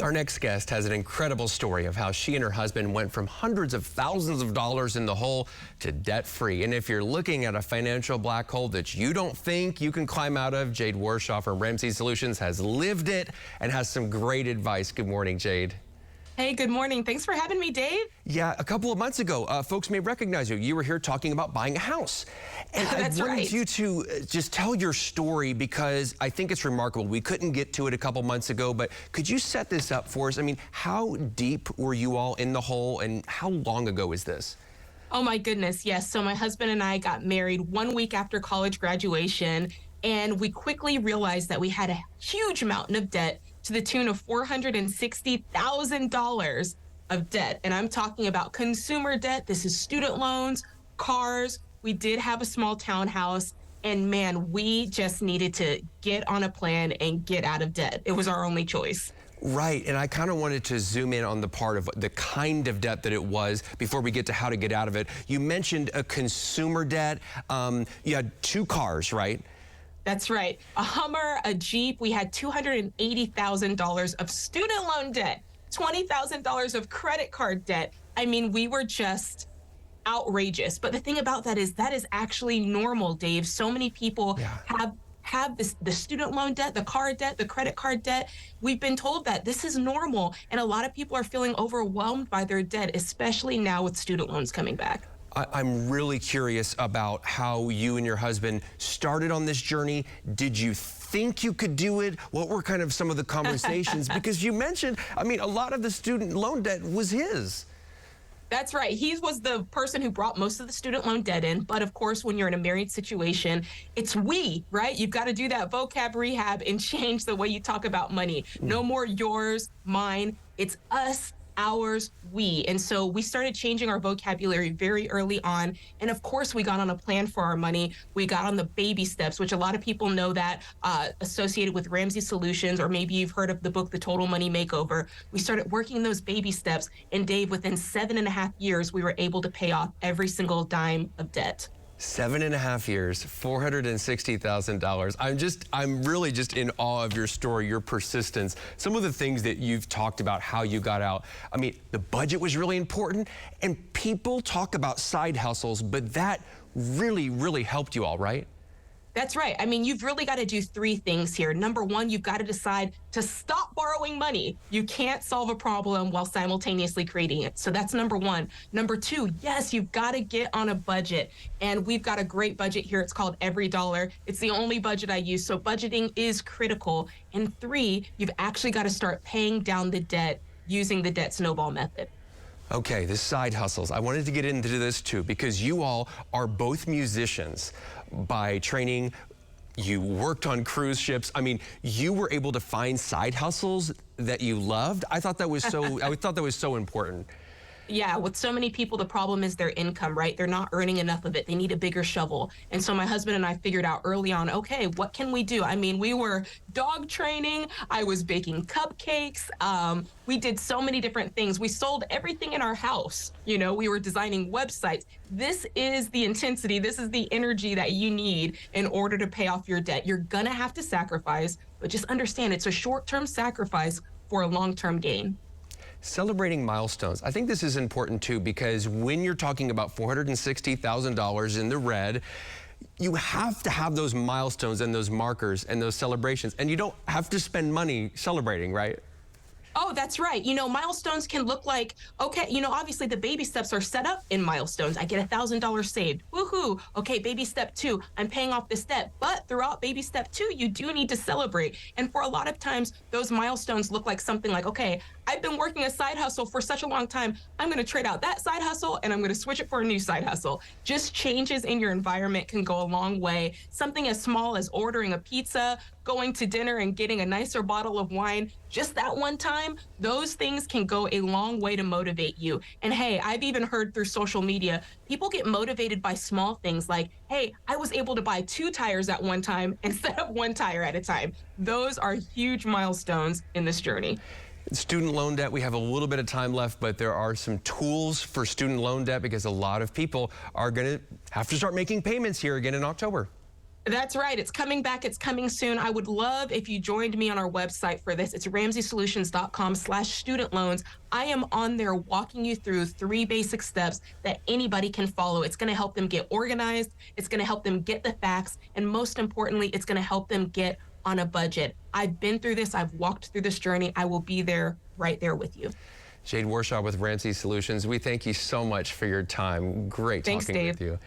Our next guest has an incredible story of how she and her husband went from hundreds of thousands of dollars in the hole to debt-free. And if you're looking at a financial black hole that you don't think you can climb out of, Jade Warshaw from Ramsey Solutions has lived it and has some great advice. Good morning, Jade. Hey, good morning. Thanks for having me, Dave. Yeah, a couple of months ago, folks may recognize you. You were here talking about buying a house. And That's I wanted right. you to just tell your story because I think it's remarkable. We couldn't get to it a couple months ago, but could you set this up for us? I mean, how deep were you all in the hole and how long ago is this? Oh my goodness, yes. So my husband and I got married 1 week after college graduation, and we quickly realized that we had a huge mountain of debt to the tune of $460,000 of debt. And I'm talking about consumer debt. This is student loans, cars. We did have a small townhouse. And man, we just needed to get on a plan and get out of debt. It was our only choice. Right, and I kind of wanted to zoom in on the part of the kind of debt that it was before we get to how to get out of it. You mentioned a consumer debt. You had 2 cars, right? That's right. A Hummer, a Jeep. We had $280,000 of student loan debt, $20,000 of credit card debt. I mean, we were just outrageous. But the thing about that is actually normal, Dave. So many people have the student loan debt, the car debt, the credit card debt. We've been told that this is normal. And a lot of people are feeling overwhelmed by their debt, especially now with student loans coming back. I'm really curious about how you and your husband started on this journey. Did you think you could do it? What were kind of some of the conversations? Because you mentioned, I mean, a lot of the student loan debt was his. That's right. He was the person who brought most of the student loan debt in. But of course, when you're in a married situation, it's we, right? You've got to do that vocab rehab and change the way you talk about money. No more yours, mine. It's us, ours, we. And so we started changing our vocabulary very early on. And of course, we got on a plan for our money. We got on the baby steps, which a lot of people know that associated with Ramsey Solutions, or maybe you've heard of the book, The Total Money Makeover. We started working those baby steps. And Dave, within 7.5 years, we were able to pay off every single dime of debt. 7.5 years, $460,000. I'm really just in awe of your story, your persistence. Some of the things that you've talked about, how you got out. I mean, the budget was really important, and people talk about side hustles, but that really, really helped you all, right? That's right. I mean, you've really got to do 3 things here. Number 1, you've got to decide to stop borrowing money. You can't solve a problem while simultaneously creating it. So that's number 1. Number 2, yes, you've got to get on a budget. And we've got a great budget here. It's called Every Dollar. It's the only budget I use. So budgeting is critical. And 3, you've actually got to start paying down the debt using the debt snowball method. Okay, the side hustles. I wanted to get into this too because you all are both musicians by training. You worked on cruise ships. I mean, you were able to find side hustles that you loved. I thought that was so important. Yeah, with so many people, the problem is their income, right? They're not earning enough of it. They need a bigger shovel. And so my husband and I figured out early on, okay, what can we do? I mean, we were dog training. I was baking cupcakes. We did so many different things. We sold everything in our house. You know, we were designing websites. This is the intensity. This is the energy that you need in order to pay off your debt. You're going to have to sacrifice, but just understand it's a short-term sacrifice for a long-term gain. Celebrating milestones. I think this is important too because when you're talking about $460,000 in the red, you have to have those milestones and those markers and those celebrations, and you don't have to spend money celebrating, right? Oh, that's right. You know, milestones can look like, okay, you know, obviously the baby steps are set up in milestones. I get $1,000 saved. Woohoo. Okay, baby step 2, I'm paying off this debt. But throughout baby step 2, you do need to celebrate. And for a lot of times, those milestones look like something like, okay, I've been working a side hustle for such a long time. I'm going to trade out that side hustle and I'm going to switch it for a new side hustle. Just changes in your environment can go a long way. Something as small as ordering a pizza, going to dinner and getting a nicer bottle of wine, just that one time, those things can go a long way to motivate you. And hey, I've even heard through social media, people get motivated by small things like, hey, I was able to buy 2 tires at one time instead of 1 tire at a time. Those are huge milestones in this journey. Student loan debt, we have a little bit of time left, but there are some tools for student loan debt because a lot of people are going to have to start making payments here again in October. That's right. It's coming back. It's coming soon. I would love if you joined me on our website for this. It's ramseysolutions.com/student loans. I am on there walking you through 3 basic steps that anybody can follow. It's going to help them get organized. It's going to help them get the facts. And most importantly, it's going to help them get on a budget. I've been through this. I've walked through this journey. I will be there, right there with you. Jade Warshaw with Ramsey Solutions, we thank you so much for your time. Great Thanks, talking Dave. with you.